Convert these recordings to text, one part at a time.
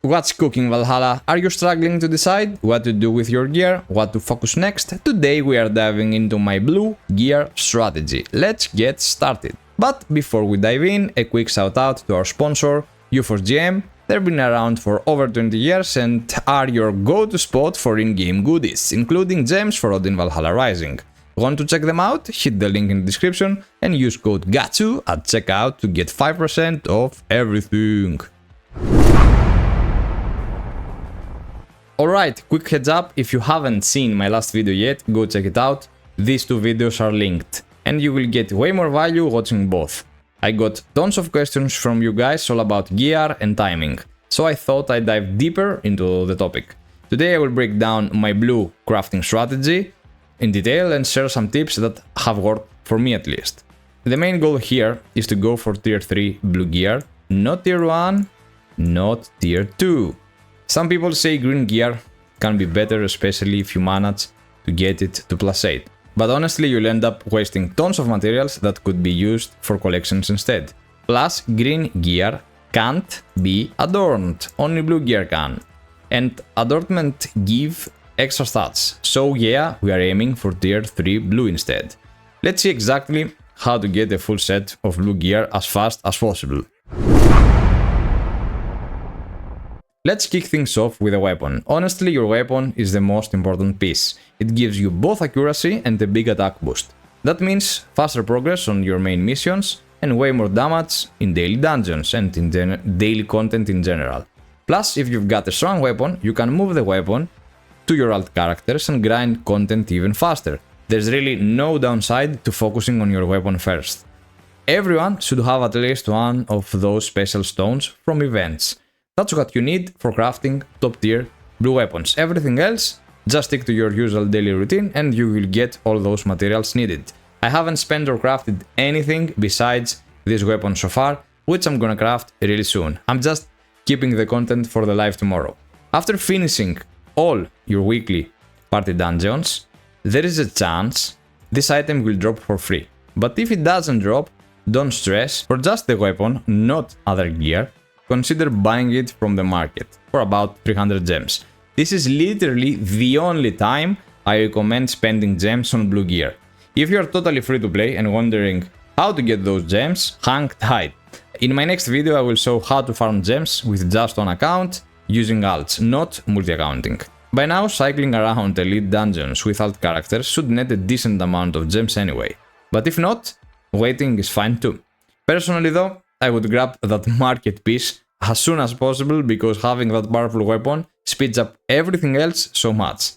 what's cooking, Valhalla? Are you struggling to decide what to do with your gear, what to focus next? Today we are diving into my blue gear strategy. Let's get started. But before we dive in, a quick shout out to our sponsor, U4GM. They've been around for over 20 years and are your go-to spot for in-game goodies, including gems for Odin Valhalla Rising. Want to check them out? Hit the link in the description and use code GATSU at checkout to get 5% off everything. Alright, quick heads up, if you haven't seen my last video yet, go check it out. These two videos are linked, and you will get way more value watching both. I got tons of questions from you guys all about gear and timing, so I thought I'd dive deeper into the topic. Today I will break down my blue crafting strategy in detail and share some tips that have worked for me at least. The main goal here is to go for tier 3 blue gear, not tier 1, not tier 2. Some people say green gear can be better, especially if you manage to get it to +8. But honestly, you'll end up wasting tons of materials that could be used for collections instead. Plus, green gear can't be adorned, only blue gear can. And adornment give extra stats, so yeah, we are aiming for tier 3 blue instead. Let's see exactly how to get a full set of blue gear as fast as possible. Let's kick things off with a weapon. Honestly, your weapon is the most important piece. It gives you both accuracy and a big attack boost. That means faster progress on your main missions and way more damage in daily dungeons and in daily content in general. Plus, if you've got a strong weapon, you can move the weapon to your alt characters and grind content even faster. There's really no downside to focusing on your weapon first. Everyone should have at least one of those special stones from events. That's what you need for crafting top tier blue weapons. Everything else, just stick to your usual daily routine and you will get all those materials needed. I haven't spent or crafted anything besides this weapon so far, which I'm gonna craft really soon. I'm just keeping the content for the live tomorrow. After finishing all your weekly party dungeons, there is a chance this item will drop for free. But if it doesn't drop, don't stress. For just the weapon, not other gear, consider buying it from the market for about 300 gems. This is literally the only time I recommend spending gems on blue gear. If you are totally free to play and wondering how to get those gems, hang tight. In my next video I will show how to farm gems with just one account using alts, not multi-accounting. By now, cycling around elite dungeons with alt characters should net a decent amount of gems anyway. But if not, waiting is fine too. Personally though, I would grab that market piece as soon as possible because having that powerful weapon speeds up everything else so much.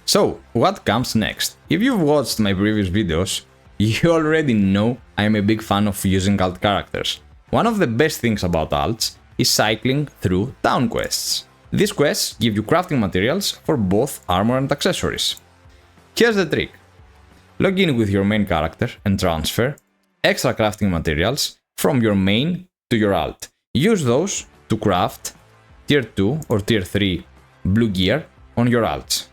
So, what comes next? If you've watched my previous videos, you already know I am a big fan of using alt characters. One of the best things about alts is cycling through town quests. These quests give you crafting materials for both armor and accessories. Here's the trick. Log in with your main character and transfer extra crafting materials from your main to your alt. Use those to craft tier 2 or tier 3 blue gear on your alts.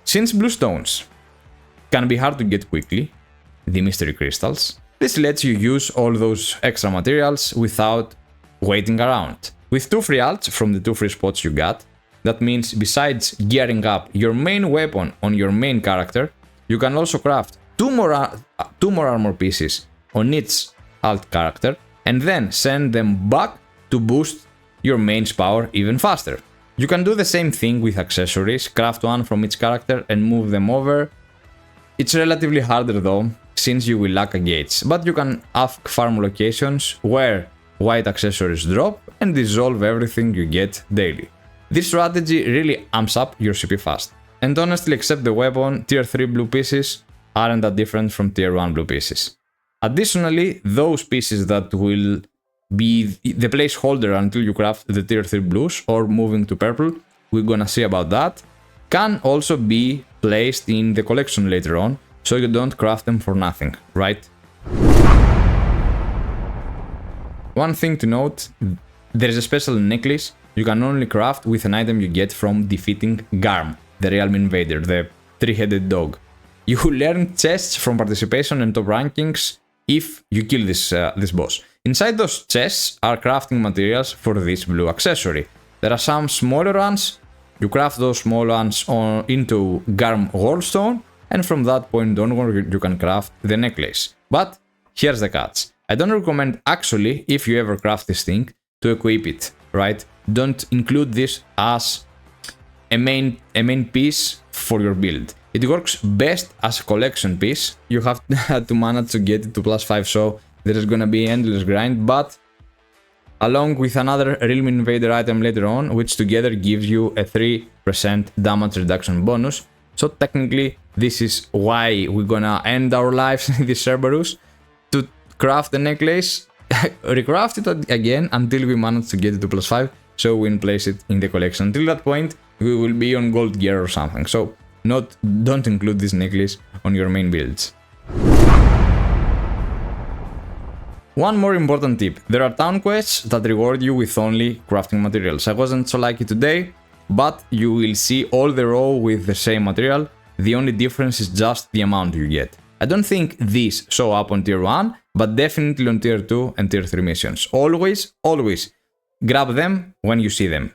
Since blue stones can be hard to get quickly, the mystery crystals, this lets you use all those extra materials without waiting around. With 2 free alts from the 2 free spots you got, that means besides gearing up your main weapon on your main character, you can also craft 2 more armor pieces on each alt character and then send them back to boost your main's power even faster. You can do the same thing with accessories, craft 1 from each character and move them over. It's relatively harder though, since you will lack Agates, but you can have farm locations where white accessories drop and dissolve everything you get daily. This strategy really amps up your CP fast. And honestly, except the weapon, tier 3 blue pieces aren't that different from tier 1 blue pieces. Additionally, those pieces that will be the placeholder until you craft the tier 3 blues or moving to purple, we're gonna see about that, can also be placed in the collection later on, so you don't craft them for nothing, right? One thing to note, there is a special necklace you can only craft with an item you get from defeating Garm, the realm invader, the 3-headed dog. You will earn chests from participation and top rankings if you kill this boss. Inside those chests are crafting materials for this blue accessory. There are some smaller ones. You craft those small ones into Garm Goldstone, and from that point onward you can craft the necklace. But here's the catch. I don't recommend actually, if you ever craft this thing, to equip it, right? Don't include this as a main piece for your build. It works best as a collection piece. You have to manage to get it to +5, so there is gonna be endless grind, but along with another Realm Invader item later on, which together gives you a 3% damage reduction bonus. So technically, this is why we're gonna end our lives in this Cerberus, to craft the necklace, recraft it again until we manage to get it to +5, so we can place it in the collection. Until that point, we will be on gold gear or something, so don't include this necklace on your main builds. One more important tip. There are town quests that reward you with only crafting materials. I wasn't so lucky today, but you will see all the row with the same material. The only difference is just the amount you get. I don't think these show up on tier 1, but definitely on tier 2 and tier 3 missions. Always grab them when you see them.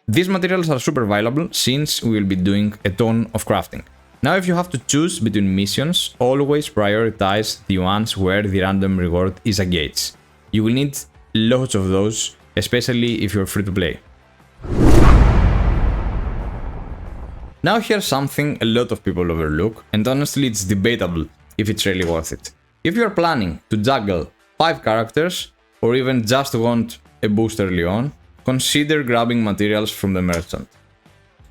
These materials are super valuable since we will be doing a ton of crafting. Now, if you have to choose between missions, always prioritize the ones where the random reward is Agates. You will need lots of those, especially if you're free to play. Now here's something a lot of people overlook, and honestly it's debatable if it's really worth it. If you're planning to juggle 5 characters, or even just want a boost early on, consider grabbing materials from the merchant.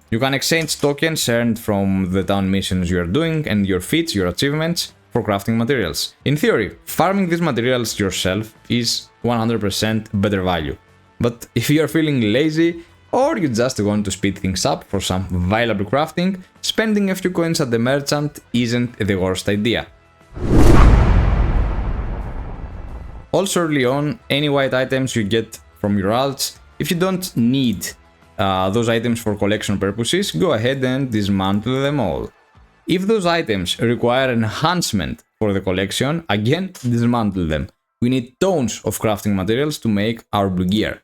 You can exchange tokens earned from the town missions you are doing and your feats, your achievements, for crafting materials. In theory, farming these materials yourself is 100% better value. But if you are feeling lazy, or you just want to speed things up for some valuable crafting, spending a few coins at the merchant isn't the worst idea. Also early on, any white items you get from your alts, if you don't need those items for collection purposes, go ahead and dismantle them all. If those items require enhancement for the collection, again, dismantle them. We need tons of crafting materials to make our blue gear.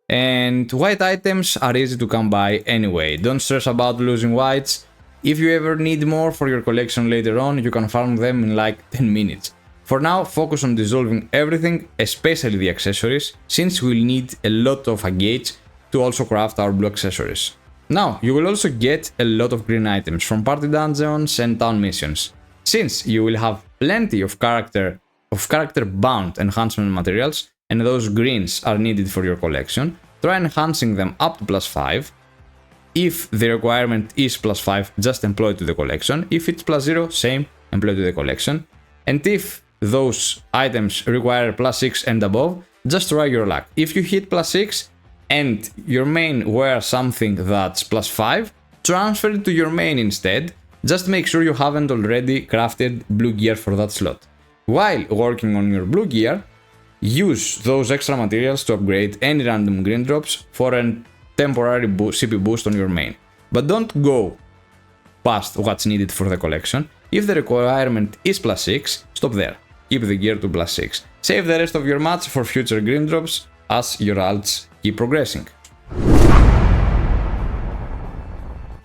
And white items are easy to come by anyway, don't stress about losing whites. If you ever need more for your collection later on, you can farm them in like 10 minutes. For now, focus on dissolving everything, especially the accessories, since we'll need a lot of Agates to also craft our blue accessories. Now, you will also get a lot of green items from party dungeons and town missions. Since you will have plenty of character bound enhancement materials, and those greens are needed for your collection, try enhancing them up to +5. If the requirement is +5, just employ to the collection. If it's +0, same, employ to the collection. And if those items require +6 and above, just try your luck. If you hit +6 and your main wears something that's +5, transfer it to your main instead. Just make sure you haven't already crafted blue gear for that slot. While working on your blue gear, use those extra materials to upgrade any random green drops for a temporary CP boost on your main. But don't go past what's needed for the collection. If the requirement is +6, stop there. Keep the gear to +6. Save the rest of your match for future green drops as your alts keep progressing.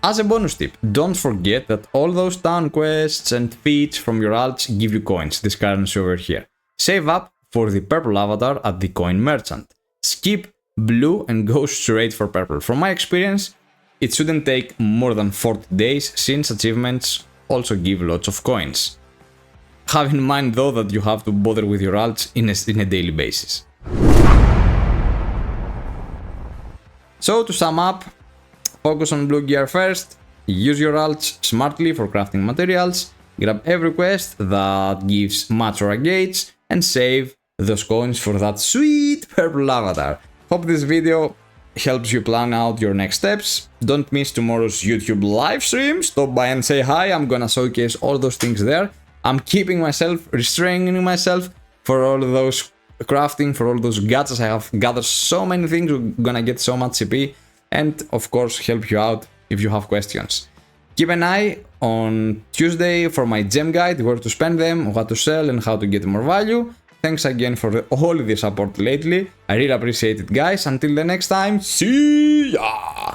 As a bonus tip, don't forget that all those town quests and feats from your alts give you coins, this currency over here. Save up for the purple avatar at the coin merchant. Skip blue and go straight for purple. From my experience, it shouldn't take more than 40 days since achievements also give lots of coins. Have in mind though that you have to bother with your alts in a daily basis. So to sum up, focus on blue gear first, use your alts smartly for crafting materials, grab every quest that gives match or Agates, and save those coins for that sweet purple avatar. Hope this video helps you plan out your next steps. Don't miss tomorrow's YouTube live stream. Stop by and say hi. I'm gonna showcase all those things there. I'm keeping myself, restraining myself for all those crafting, for all those gadgets. I have gathered so many things. We're gonna get so much CP, and of course help you out if you have questions. Keep an eye on Tuesday for my gem guide, where to spend them, what to sell and how to get more value. Thanks again for all the support lately. I really appreciate it, guys. Until the next time, see ya!